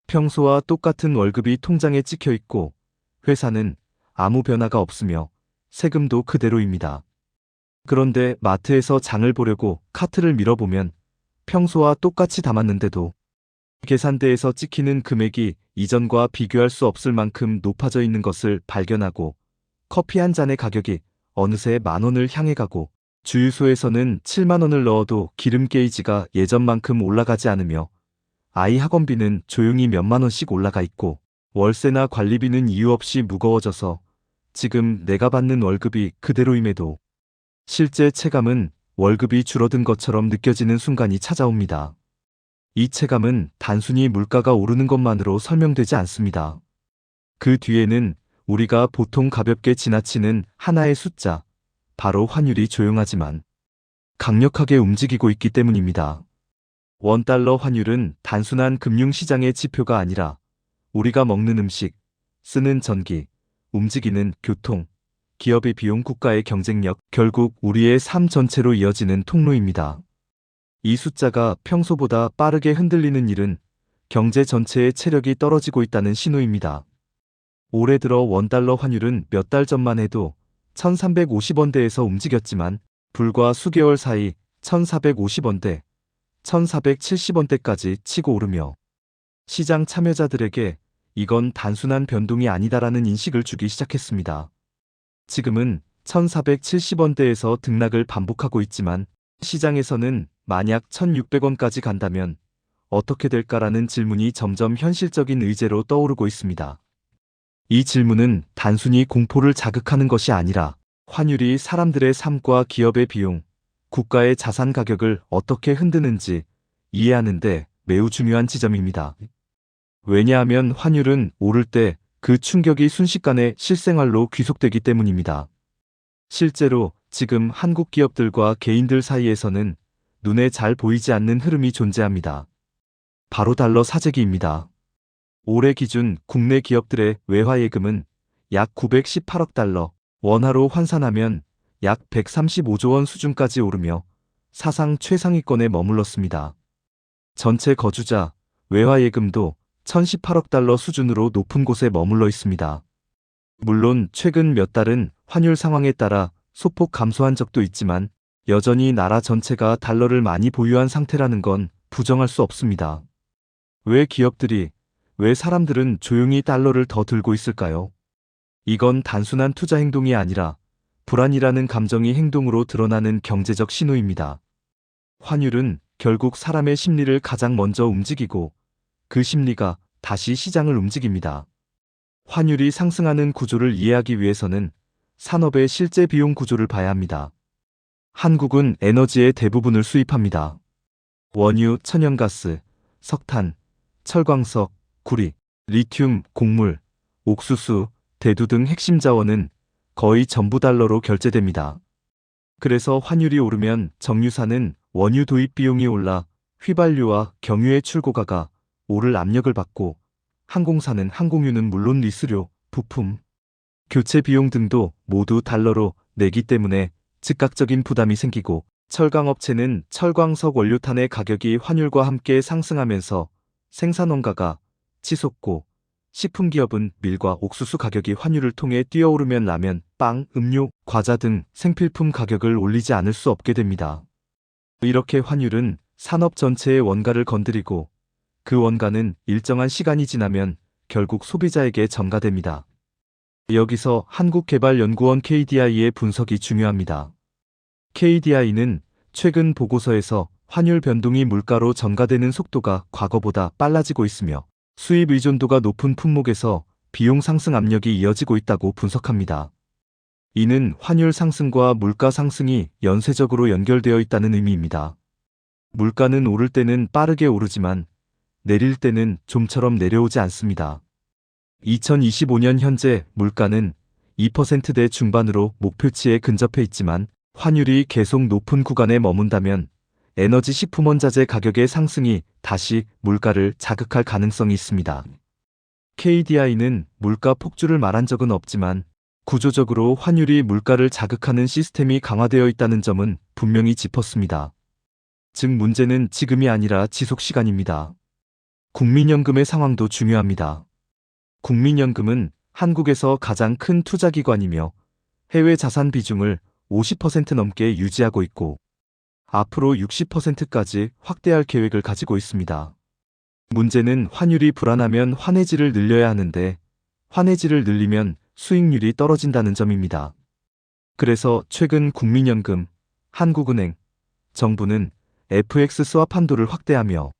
평소와 똑같은 월급이 통장에 찍혀 있고 회사는 아무 변화가 없으며 세금도 그대로입니다. 그런데 마트에서 장을 보려고 카트를 밀어보면 평소와 똑같이 담았는데도 계산대에서 찍히는 금액이 이전과 비교할 수 없을 만큼 높아져 있는 것을 발견하고 커피 한 잔의 가격이 어느새 10,000원을 향해 가고 주유소에서는 70,000원을 넣어도 기름 게이지가 예전만큼 올라가지 않으며 아이 학원비는 조용히 몇만 원씩 올라가 있고 월세나 관리비는 이유 없이 무거워져서 지금 내가 받는 월급이 그대로임에도 실제 체감은 월급이 줄어든 것처럼 느껴지는 순간이 찾아옵니다. 이 체감은 단순히 물가가 오르는 것만으로 설명되지 않습니다. 그 뒤에는 우리가 보통 가볍게 지나치는 하나의 숫자, 바로 환율이 조용하지만 강력하게 움직이고 있기 때문입니다. 원달러 환율은 단순한 금융시장의 지표가 아니라 우리가 먹는 음식, 쓰는 전기, 움직이는 교통, 기업의 비용, 국가의 경쟁력, 결국 우리의 삶 전체로 이어지는 통로입니다. 이 숫자가 평소보다 빠르게 흔들리는 일은 경제 전체의 체력이 떨어지고 있다는 신호입니다. 올해 들어 원달러 환율은 몇 달 전만 해도 1,350원대에서 움직였지만 불과 수개월 사이 1,450원대, 1,470원대까지 치고 오르며 시장 참여자들에게 이건 단순한 변동이 아니다라는 인식을 주기 시작했습니다. 지금은 1,470원대에서 등락을 반복하고 있지만 시장에서는 만약 1,600원까지 간다면 어떻게 될까라는 질문이 점점 현실적인 의제로 떠오르고 있습니다. 이 질문은 단순히 공포를 자극하는 것이 아니라 환율이 사람들의 삶과 기업의 비용, 국가의 자산 가격을 어떻게 흔드는지 이해하는데 매우 중요한 지점입니다. 왜냐하면 환율은 오를 때 그 충격이 순식간에 실생활로 귀속되기 때문입니다. 실제로 지금 한국 기업들과 개인들 사이에서는 눈에 잘 보이지 않는 흐름이 존재합니다. 바로 달러 사재기입니다. 올해 기준 국내 기업들의 외화예금은 약 918억 달러, 원화로 환산하면 약 135조 원 수준까지 오르며 사상 최상위권에 머물렀습니다. 전체 거주자 외화예금도 1,018억 달러 수준으로 높은 곳에 머물러 있습니다. 물론 최근 몇 달은 환율 상황에 따라 소폭 감소한 적도 있지만 여전히 나라 전체가 달러를 많이 보유한 상태라는 건 부정할 수 없습니다. 왜 기업들이, 왜 사람들은 조용히 달러를 더 들고 있을까요? 이건 단순한 투자 행동이 아니라 불안이라는 감정이 행동으로 드러나는 경제적 신호입니다. 환율은 결국 사람의 심리를 가장 먼저 움직이고 그 심리가 다시 시장을 움직입니다. 환율이 상승하는 구조를 이해하기 위해서는 산업의 실제 비용 구조를 봐야 합니다. 한국은 에너지의 대부분을 수입합니다. 원유, 천연가스, 석탄, 철광석, 구리, 리튬, 곡물, 옥수수, 대두 등 핵심 자원은 거의 전부 달러로 결제됩니다. 그래서 환율이 오르면 정유사는 원유 도입 비용이 올라 휘발유와 경유의 출고가가 오를 압력을 받고 항공사는 항공유는 물론 리스료, 부품, 교체 비용 등도 모두 달러로 내기 때문에 즉각적인 부담이 생기고 철강업체는 철광석 원료탄의 가격이 환율과 함께 상승하면서 생산 원가가 치솟고 식품기업은 밀과 옥수수 가격이 환율을 통해 뛰어오르면 라면, 빵, 음료, 과자 등 생필품 가격을 올리지 않을 수 없게 됩니다. 이렇게 환율은 산업 전체의 원가를 건드리고 그 원가는 일정한 시간이 지나면 결국 소비자에게 전가됩니다. 여기서 한국개발연구원 KDI의 분석이 중요합니다. KDI는 최근 보고서에서 환율 변동이 물가로 전가되는 속도가 과거보다 빨라지고 있으며 수입 의존도가 높은 품목에서 비용 상승 압력이 이어지고 있다고 분석합니다. 이는 환율 상승과 물가 상승이 연쇄적으로 연결되어 있다는 의미입니다. 물가는 오를 때는 빠르게 오르지만 내릴 때는 좀처럼 내려오지 않습니다. 2025년 현재 물가는 2%대 중반으로 목표치에 근접해 있지만 환율이 계속 높은 구간에 머문다면 에너지 식품 원자재 가격의 상승이 다시 물가를 자극할 가능성이 있습니다. KDI는 물가 폭주를 말한 적은 없지만 구조적으로 환율이 물가를 자극하는 시스템이 강화되어 있다는 점은 분명히 짚었습니다. 즉 문제는 지금이 아니라 지속 시간입니다. 국민연금의 상황도 중요합니다. 국민연금은 한국에서 가장 큰 투자기관이며 해외 자산 비중을 50% 넘게 유지하고 있고 앞으로 60%까지 확대할 계획을 가지고 있습니다. 문제는 환율이 불안하면 환해지를 늘려야 하는데 환해지를 늘리면 수익률이 떨어진다는 점입니다. 그래서 최근 국민연금, 한국은행, 정부는 FX 스왑 한도를 확대하며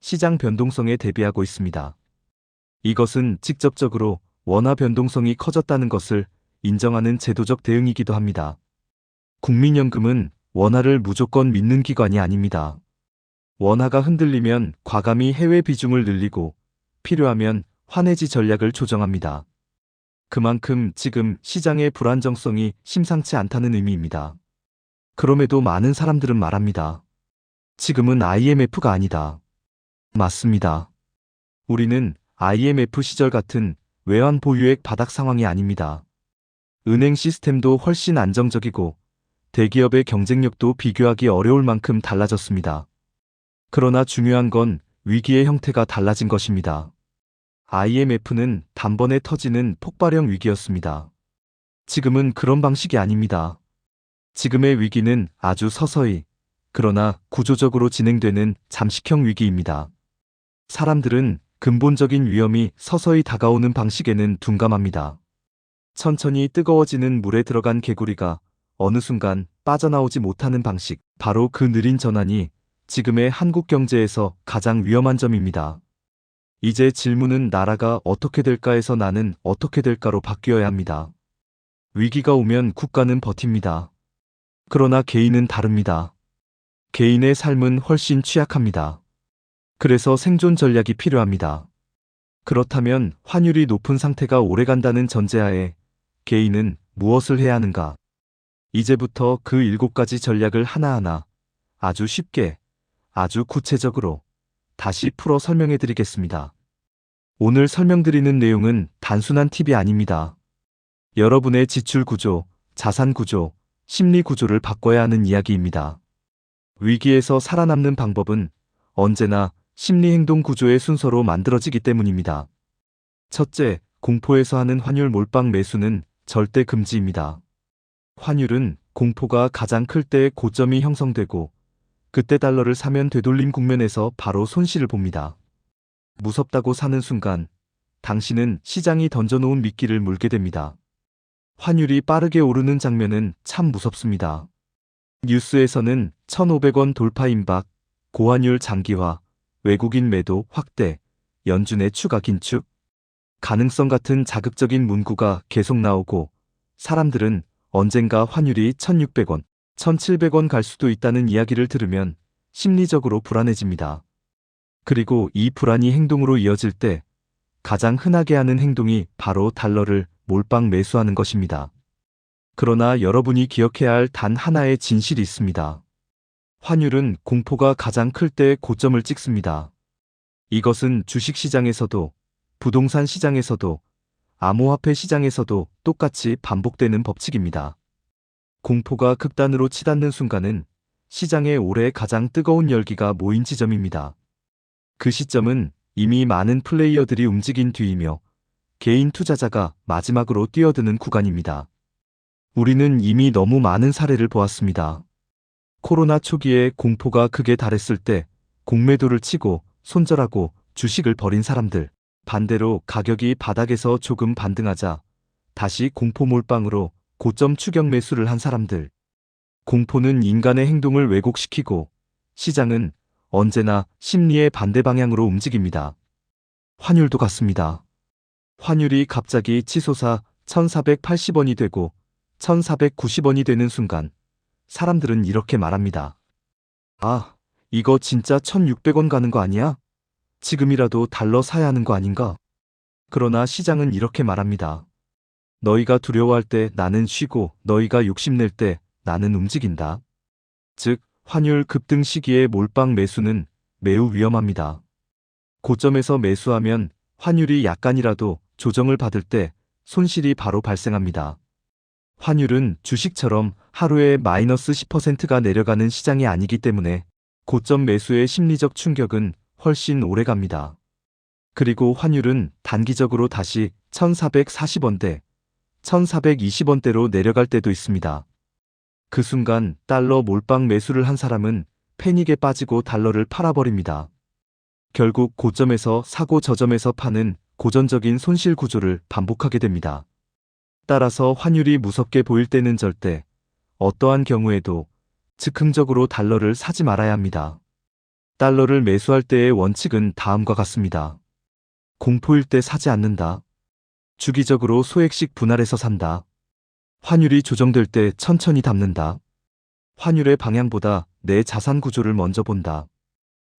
시장 변동성에 대비하고 있습니다. 이것은 직접적으로 원화 변동성이 커졌다는 것을 인정하는 제도적 대응이기도 합니다. 국민연금은 원화를 무조건 믿는 기관이 아닙니다. 원화가 흔들리면 과감히 해외 비중을 늘리고 필요하면 환해지 전략을 조정합니다. 그만큼 지금 시장의 불안정성이 심상치 않다는 의미입니다. 그럼에도 많은 사람들은 말합니다. 지금은 IMF가 아니다. 맞습니다. 우리는 IMF 시절 같은 외환 보유액 바닥 상황이 아닙니다. 은행 시스템도 훨씬 안정적이고 대기업의 경쟁력도 비교하기 어려울 만큼 달라졌습니다. 그러나 중요한 건 위기의 형태가 달라진 것입니다. IMF는 단번에 터지는 폭발형 위기였습니다. 지금은 그런 방식이 아닙니다. 지금의 위기는 아주 서서히, 그러나 구조적으로 진행되는 잠식형 위기입니다. 사람들은 근본적인 위험이 서서히 다가오는 방식에는 둔감합니다. 천천히 뜨거워지는 물에 들어간 개구리가 어느 순간 빠져나오지 못하는 방식, 바로 그 느린 전환이 지금의 한국 경제에서 가장 위험한 점입니다. 이제 질문은 나라가 어떻게 될까에서 나는 어떻게 될까로 바뀌어야 합니다. 위기가 오면 국가는 버팁니다. 그러나 개인은 다릅니다. 개인의 삶은 훨씬 취약합니다. 그래서 생존 전략이 필요합니다. 그렇다면 환율이 높은 상태가 오래간다는 전제하에 개인은 무엇을 해야 하는가? 이제부터 그 7가지 전략을 하나하나 아주 쉽게, 아주 구체적으로 다시 풀어 설명해 드리겠습니다. 오늘 설명드리는 내용은 단순한 팁이 아닙니다. 여러분의 지출 구조, 자산 구조, 심리 구조를 바꿔야 하는 이야기입니다. 위기에서 살아남는 방법은 언제나 심리 행동 구조의 순서로 만들어지기 때문입니다. 첫째, 공포에서 하는 환율 몰빵 매수는 절대 금지입니다. 환율은 공포가 가장 클 때 고점이 형성되고 그때 달러를 사면 되돌림 국면에서 바로 손실을 봅니다. 무섭다고 사는 순간 당신은 시장이 던져놓은 미끼를 물게 됩니다. 환율이 빠르게 오르는 장면은 참 무섭습니다. 뉴스에서는 1,500원 돌파 임박, 고환율 장기화, 외국인 매도 확대, 연준의 추가 긴축, 가능성 같은 자극적인 문구가 계속 나오고 사람들은 언젠가 환율이 1,600원, 1,700원 갈 수도 있다는 이야기를 들으면 심리적으로 불안해집니다. 그리고 이 불안이 행동으로 이어질 때 가장 흔하게 하는 행동이 바로 달러를 몰빵 매수하는 것입니다. 그러나 여러분이 기억해야 할 단 하나의 진실이 있습니다. 환율은 공포가 가장 클 때 고점을 찍습니다. 이것은 주식시장에서도, 부동산 시장에서도, 암호화폐 시장에서도 똑같이 반복되는 법칙입니다. 공포가 극단으로 치닫는 순간은 시장에 올해 가장 뜨거운 열기가 모인 지점입니다. 그 시점은 이미 많은 플레이어들이 움직인 뒤이며 개인 투자자가 마지막으로 뛰어드는 구간입니다. 우리는 이미 너무 많은 사례를 보았습니다. 코로나 초기에 공포가 극에 달했을 때 공매도를 치고 손절하고 주식을 버린 사람들, 반대로 가격이 바닥에서 조금 반등하자 다시 공포 몰빵으로 고점 추격 매수를 한 사람들. 공포는 인간의 행동을 왜곡시키고 시장은 언제나 심리의 반대 방향으로 움직입니다. 환율도 같습니다. 환율이 갑자기 치솟아 1,480원이 되고 1,490원이 되는 순간 사람들은 이렇게 말합니다. 아, 이거 진짜 1,600원 가는 거 아니야? 지금이라도 달러 사야 하는 거 아닌가? 그러나 시장은 이렇게 말합니다. 너희가 두려워할 때 나는 쉬고 너희가 욕심낼 때 나는 움직인다. 즉, 환율 급등 시기에 몰빵 매수는 매우 위험합니다. 고점에서 매수하면 환율이 약간이라도 조정을 받을 때 손실이 바로 발생합니다. 환율은 주식처럼 하루에 마이너스 10%가 내려가는 시장이 아니기 때문에 고점 매수의 심리적 충격은 훨씬 오래 갑니다. 그리고 환율은 단기적으로 다시 1440원대, 1420원대로 내려갈 때도 있습니다. 그 순간 달러 몰빵 매수를 한 사람은 패닉에 빠지고 달러를 팔아버립니다. 결국 고점에서 사고 저점에서 파는 고전적인 손실 구조를 반복하게 됩니다. 따라서 환율이 무섭게 보일 때는 절대 어떠한 경우에도 즉흥적으로 달러를 사지 말아야 합니다. 달러를 매수할 때의 원칙은 다음과 같습니다. 공포일 때 사지 않는다. 주기적으로 소액씩 분할해서 산다. 환율이 조정될 때 천천히 담는다. 환율의 방향보다 내 자산 구조를 먼저 본다.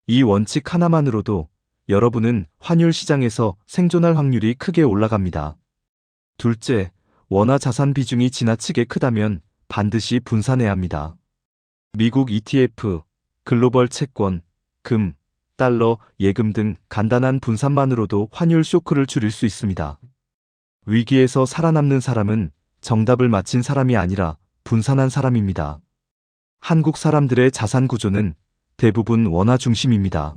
이 원칙 하나만으로도 여러분은 환율 시장에서 생존할 확률이 크게 올라갑니다. 둘째, 원화 자산 비중이 지나치게 크다면 반드시 분산해야 합니다. 미국 ETF, 글로벌 채권, 금, 달러, 예금 등 간단한 분산만으로도 환율 쇼크를 줄일 수 있습니다. 위기에서 살아남는 사람은 정답을 맞힌 사람이 아니라 분산한 사람입니다. 한국 사람들의 자산 구조는 대부분 원화 중심입니다.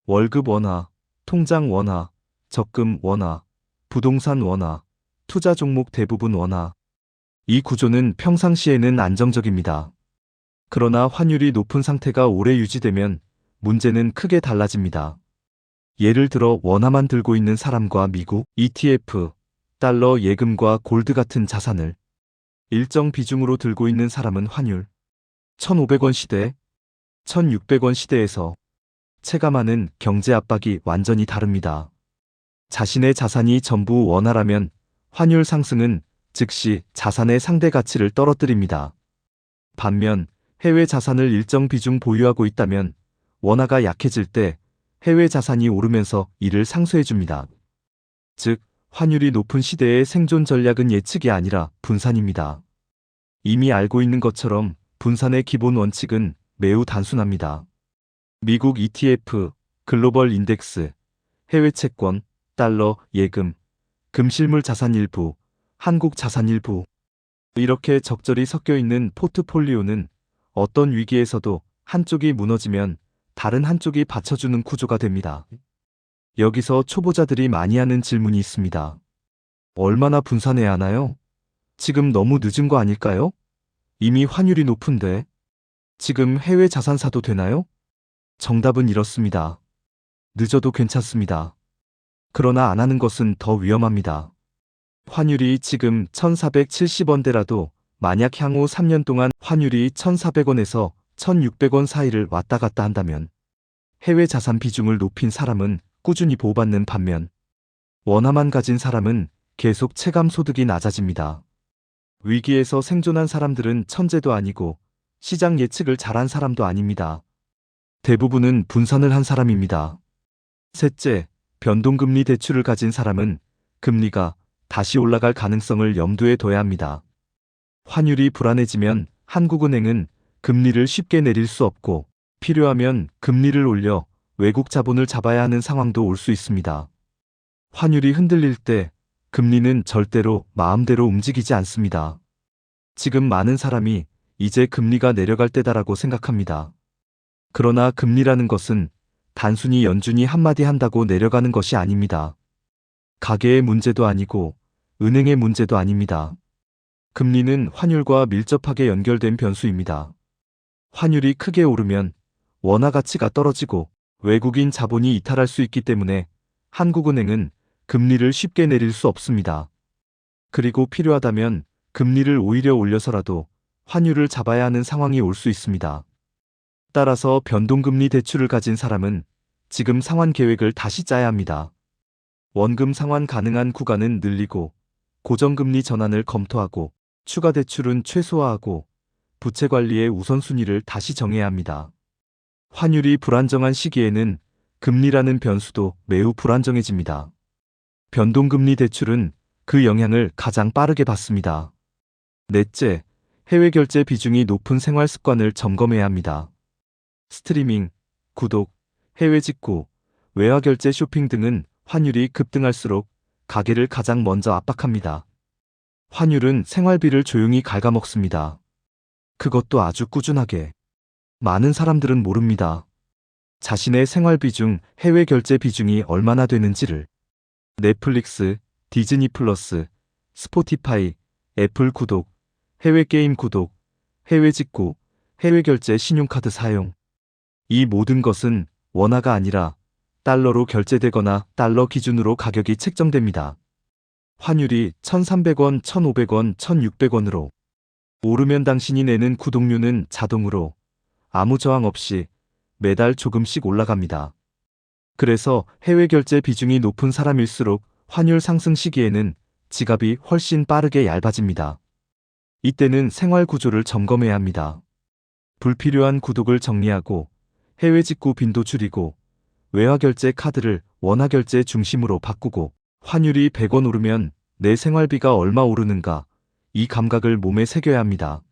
월급 원화, 통장 원화, 적금 원화, 부동산 원화, 투자 종목 대부분 원화. 이 구조는 평상시에는 안정적입니다. 그러나 환율이 높은 상태가 오래 유지되면 문제는 크게 달라집니다. 예를 들어 원화만 들고 있는 사람과 미국 ETF, 달러 예금과 골드 같은 자산을 일정 비중으로 들고 있는 사람은 환율 1,500원 시대, 1,600원 시대에서 체감하는 경제 압박이 완전히 다릅니다. 자신의 자산이 전부 원화라면 환율 상승은 즉시 자산의 상대 가치를 떨어뜨립니다. 반면 해외 자산을 일정 비중 보유하고 있다면 원화가 약해질 때 해외 자산이 오르면서 이를 상쇄해줍니다. 즉, 환율이 높은 시대의 생존 전략은 예측이 아니라 분산입니다. 이미 알고 있는 것처럼 분산의 기본 원칙은 매우 단순합니다. 미국 ETF, 글로벌 인덱스, 해외 채권, 달러, 예금, 금실물 자산 일부, 한국 자산 일부. 이렇게 적절히 섞여 있는 포트폴리오는 어떤 위기에서도 한쪽이 무너지면 다른 한쪽이 받쳐주는 구조가 됩니다. 여기서 초보자들이 많이 하는 질문이 있습니다. 얼마나 분산해야 하나요? 지금 너무 늦은 거 아닐까요? 이미 환율이 높은데. 지금 해외 자산 사도 되나요? 정답은 이렇습니다. 늦어도 괜찮습니다. 그러나 안 하는 것은 더 위험합니다. 환율이 지금 1470원대라도 만약 향후 3년 동안 환율이 1400원에서 1600원 사이를 왔다 갔다 한다면 해외 자산 비중을 높인 사람은 꾸준히 보호받는 반면 원화만 가진 사람은 계속 체감 소득이 낮아집니다. 위기에서 생존한 사람들은 천재도 아니고 시장 예측을 잘한 사람도 아닙니다. 대부분은 분산을 한 사람입니다. 셋째, 변동금리 대출을 가진 사람은 금리가 다시 올라갈 가능성을 염두에 둬야 합니다. 환율이 불안해지면 한국은행은 금리를 쉽게 내릴 수 없고 필요하면 금리를 올려 외국 자본을 잡아야 하는 상황도 올 수 있습니다. 환율이 흔들릴 때 금리는 절대로 마음대로 움직이지 않습니다. 지금 많은 사람이 이제 금리가 내려갈 때다라고 생각합니다. 그러나 금리라는 것은 단순히 연준이 한마디 한다고 내려가는 것이 아닙니다. 가계의 문제도 아니고 은행의 문제도 아닙니다. 금리는 환율과 밀접하게 연결된 변수입니다. 환율이 크게 오르면 원화 가치가 떨어지고 외국인 자본이 이탈할 수 있기 때문에 한국은행은 금리를 쉽게 내릴 수 없습니다. 그리고 필요하다면 금리를 오히려 올려서라도 환율을 잡아야 하는 상황이 올 수 있습니다. 따라서 변동금리 대출을 가진 사람은 지금 상환 계획을 다시 짜야 합니다. 원금 상환 가능한 구간은 늘리고 고정금리 전환을 검토하고 추가 대출은 최소화하고 부채 관리의 우선순위를 다시 정해야 합니다. 환율이 불안정한 시기에는 금리라는 변수도 매우 불안정해집니다. 변동금리 대출은 그 영향을 가장 빠르게 받습니다. 넷째, 해외 결제 비중이 높은 생활 습관을 점검해야 합니다. 스트리밍, 구독, 해외 직구, 외화 결제 쇼핑 등은 환율이 급등할수록 가계를 가장 먼저 압박합니다. 환율은 생활비를 조용히 갉아먹습니다. 그것도 아주 꾸준하게. 많은 사람들은 모릅니다. 자신의 생활비 중 해외 결제 비중이 얼마나 되는지를 넷플릭스, 디즈니 플러스, 스포티파이, 애플 구독, 해외 게임 구독, 해외 직구, 해외 결제 신용카드 사용. 이 모든 것은 원화가 아니라 달러로 결제되거나 달러 기준으로 가격이 책정됩니다. 환율이 1,300원, 1,500원, 1,600원으로 오르면 당신이 내는 구독료는 자동으로 아무 저항 없이 매달 조금씩 올라갑니다. 그래서 해외 결제 비중이 높은 사람일수록 환율 상승 시기에는 지갑이 훨씬 빠르게 얇아집니다. 이때는 생활 구조를 점검해야 합니다. 불필요한 구독을 정리하고 해외 직구 빈도 줄이고 외화 결제 카드를 원화 결제 중심으로 바꾸고 환율이 100원 오르면 내 생활비가 얼마 오르는가 이 감각을 몸에 새겨야 합니다.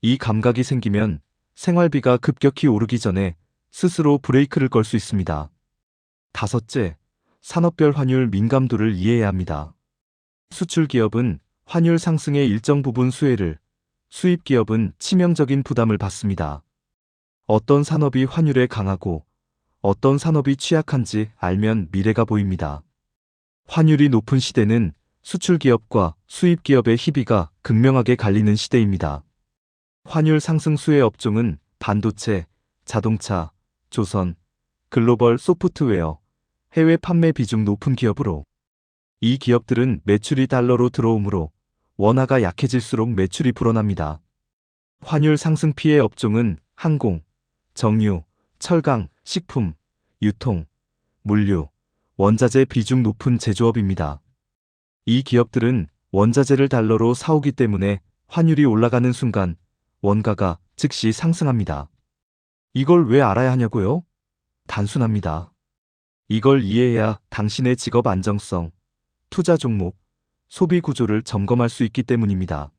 이 감각이 생기면 생활비가 급격히 오르기 전에 스스로 브레이크를 걸 수 있습니다. 다섯째, 산업별 환율 민감도를 이해해야 합니다. 수출 기업은 환율 상승의 일정 부분 수혜를, 수입 기업은 치명적인 부담을 받습니다. 어떤 산업이 환율에 강하고 어떤 산업이 취약한지 알면 미래가 보입니다. 환율이 높은 시대는 수출 기업과 수입 기업의 희비가 극명하게 갈리는 시대입니다. 환율 상승 수혜 업종은 반도체, 자동차, 조선, 글로벌 소프트웨어, 해외 판매 비중 높은 기업으로 이 기업들은 매출이 달러로 들어오므로 원화가 약해질수록 매출이 불어납니다. 환율 상승 피해 업종은 항공, 정유, 철강, 식품, 유통, 물류, 원자재 비중 높은 제조업입니다. 이 기업들은 원자재를 달러로 사오기 때문에 환율이 올라가는 순간 원가가 즉시 상승합니다. 이걸 왜 알아야 하냐고요? 단순합니다. 이걸 이해해야 당신의 직업 안정성, 투자 종목, 소비 구조를 점검할 수 있기 때문입니다.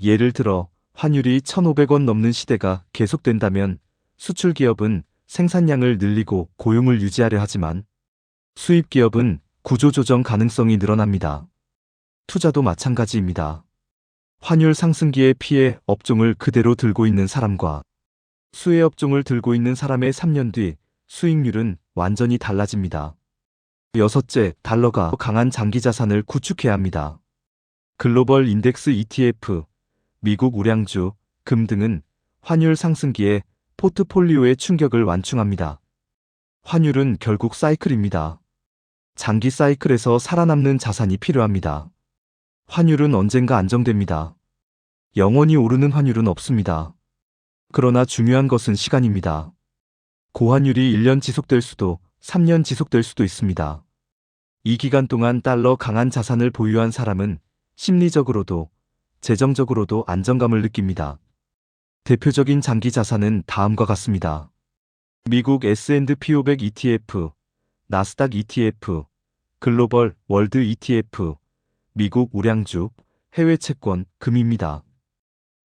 예를 들어 환율이 1,500원 넘는 시대가 계속된다면 수출 기업은 생산량을 늘리고 고용을 유지하려 하지만 수입 기업은 구조 조정 가능성이 늘어납니다. 투자도 마찬가지입니다. 환율 상승기의 피해 업종을 그대로 들고 있는 사람과 수혜 업종을 들고 있는 사람의 3년 뒤 수익률은 완전히 달라집니다. 여섯째, 달러가 강한 장기 자산을 구축해야 합니다. 글로벌 인덱스 ETF, 미국 우량주, 금 등은 환율 상승기에 포트폴리오의 충격을 완충합니다. 환율은 결국 사이클입니다. 장기 사이클에서 살아남는 자산이 필요합니다. 환율은 언젠가 안정됩니다. 영원히 오르는 환율은 없습니다. 그러나 중요한 것은 시간입니다. 고환율이 1년 지속될 수도 3년 지속될 수도 있습니다. 이 기간 동안 달러 강한 자산을 보유한 사람은 심리적으로도 재정적으로도 안정감을 느낍니다. 대표적인 장기 자산은 다음과 같습니다. 미국 S&P 500 ETF, 나스닥 ETF, 글로벌 월드 ETF, 미국 우량주, 해외 채권, 금입니다.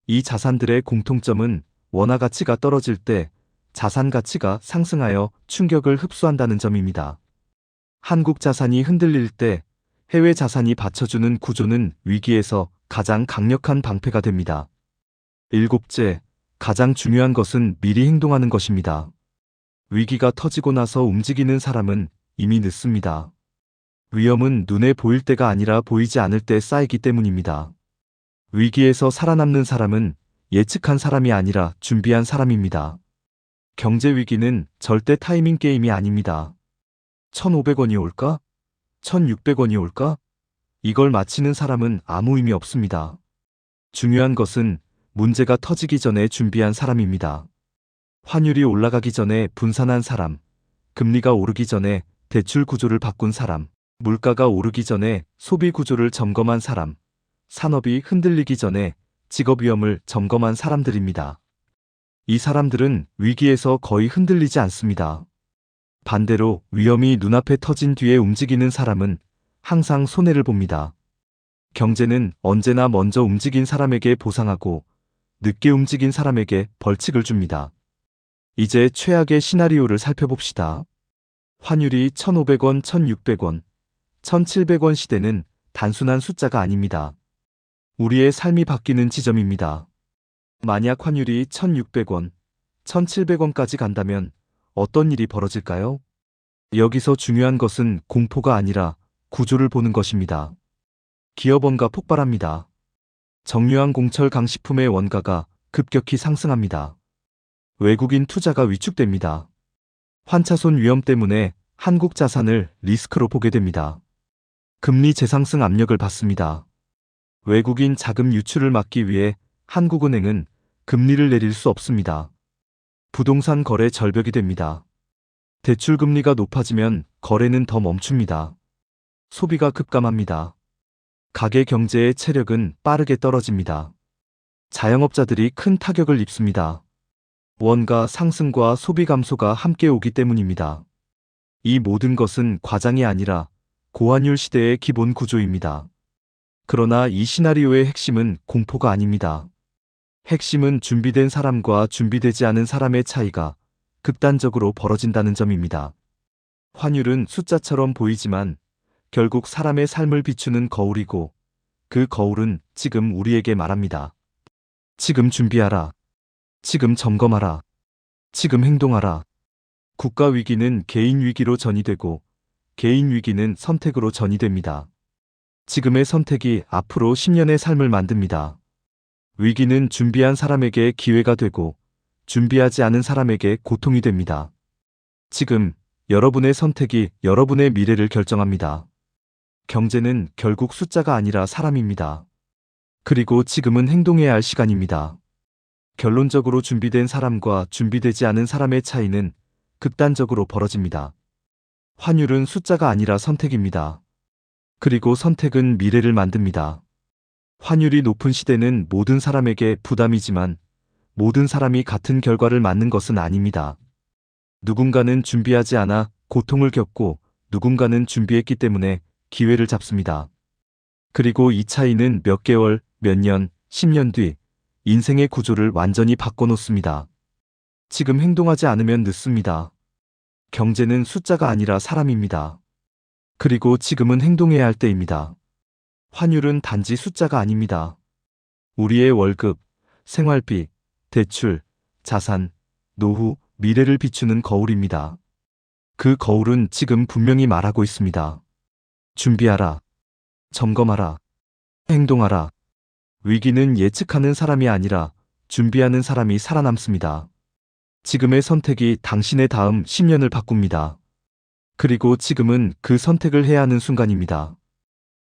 이 자산들의 공통점은 원화 가치가 떨어질 때 자산 가치가 상승하여 충격을 흡수한다는 점입니다. 한국 자산이 흔들릴 때 해외 자산이 받쳐주는 구조는 위기에서 가장 강력한 방패가 됩니다. 일곱째, 가장 중요한 것은 미리 행동하는 것입니다. 위기가 터지고 나서 움직이는 사람은 이미 늦습니다. 위험은 눈에 보일 때가 아니라 보이지 않을 때 쌓이기 때문입니다. 위기에서 살아남는 사람은 예측한 사람이 아니라 준비한 사람입니다. 경제 위기는 절대 타이밍 게임이 아닙니다. 1,500원이 올까? 1,600원이 올까? 이걸 맞히는 사람은 아무 의미 없습니다. 중요한 것은 문제가 터지기 전에 준비한 사람입니다. 환율이 올라가기 전에 분산한 사람, 금리가 오르기 전에 대출 구조를 바꾼 사람, 물가가 오르기 전에 소비 구조를 점검한 사람, 산업이 흔들리기 전에 직업 위험을 점검한 사람들입니다. 이 사람들은 위기에서 거의 흔들리지 않습니다. 반대로 위험이 눈앞에 터진 뒤에 움직이는 사람은 항상 손해를 봅니다. 경제는 언제나 먼저 움직인 사람에게 보상하고 늦게 움직인 사람에게 벌칙을 줍니다. 이제 최악의 시나리오를 살펴봅시다. 환율이 1,500원, 1,600원, 1,700원 시대는 단순한 숫자가 아닙니다. 우리의 삶이 바뀌는 지점입니다. 만약 환율이 1,600원, 1,700원까지 간다면 어떤 일이 벌어질까요? 여기서 중요한 것은 공포가 아니라 구조를 보는 것입니다. 기업원가 폭발합니다. 정유황 공철 강식품의 원가가 급격히 상승합니다. 외국인 투자가 위축됩니다. 환차손 위험 때문에 한국 자산을 리스크로 보게 됩니다. 금리 재상승 압력을 받습니다. 외국인 자금 유출을 막기 위해 한국은행은 금리를 내릴 수 없습니다. 부동산 거래 절벽이 됩니다. 대출 금리가 높아지면 거래는 더 멈춥니다. 소비가 급감합니다. 가계 경제의 체력은 빠르게 떨어집니다. 자영업자들이 큰 타격을 입습니다. 원가 상승과 소비 감소가 함께 오기 때문입니다. 이 모든 것은 과장이 아니라 고환율 시대의 기본 구조입니다. 그러나 이 시나리오의 핵심은 공포가 아닙니다. 핵심은 준비된 사람과 준비되지 않은 사람의 차이가 극단적으로 벌어진다는 점입니다. 환율은 숫자처럼 보이지만 결국 사람의 삶을 비추는 거울이고 그 거울은 지금 우리에게 말합니다. 지금 준비하라. 지금 점검하라. 지금 행동하라. 국가 위기는 개인 위기로 전이되고 개인 위기는 선택으로 전이됩니다. 지금의 선택이 앞으로 10년의 삶을 만듭니다. 위기는 준비한 사람에게 기회가 되고 준비하지 않은 사람에게 고통이 됩니다. 지금 여러분의 선택이 여러분의 미래를 결정합니다. 경제는 결국 숫자가 아니라 사람입니다. 그리고 지금은 행동해야 할 시간입니다. 결론적으로 준비된 사람과 준비되지 않은 사람의 차이는 극단적으로 벌어집니다. 환율은 숫자가 아니라 선택입니다. 그리고 선택은 미래를 만듭니다. 환율이 높은 시대는 모든 사람에게 부담이지만 모든 사람이 같은 결과를 맞는 것은 아닙니다. 누군가는 준비하지 않아 고통을 겪고 누군가는 준비했기 때문에 기회를 잡습니다. 그리고 이 차이는 몇 개월, 몇 년, 10년 뒤 인생의 구조를 완전히 바꿔놓습니다. 지금 행동하지 않으면 늦습니다. 경제는 숫자가 아니라 사람입니다. 그리고 지금은 행동해야 할 때입니다. 환율은 단지 숫자가 아닙니다. 우리의 월급, 생활비, 대출, 자산, 노후, 미래를 비추는 거울입니다. 그 거울은 지금 분명히 말하고 있습니다. 준비하라. 점검하라. 행동하라. 위기는 예측하는 사람이 아니라 준비하는 사람이 살아남습니다. 지금의 선택이 당신의 다음 10년을 바꿉니다. 그리고 지금은 그 선택을 해야 하는 순간입니다.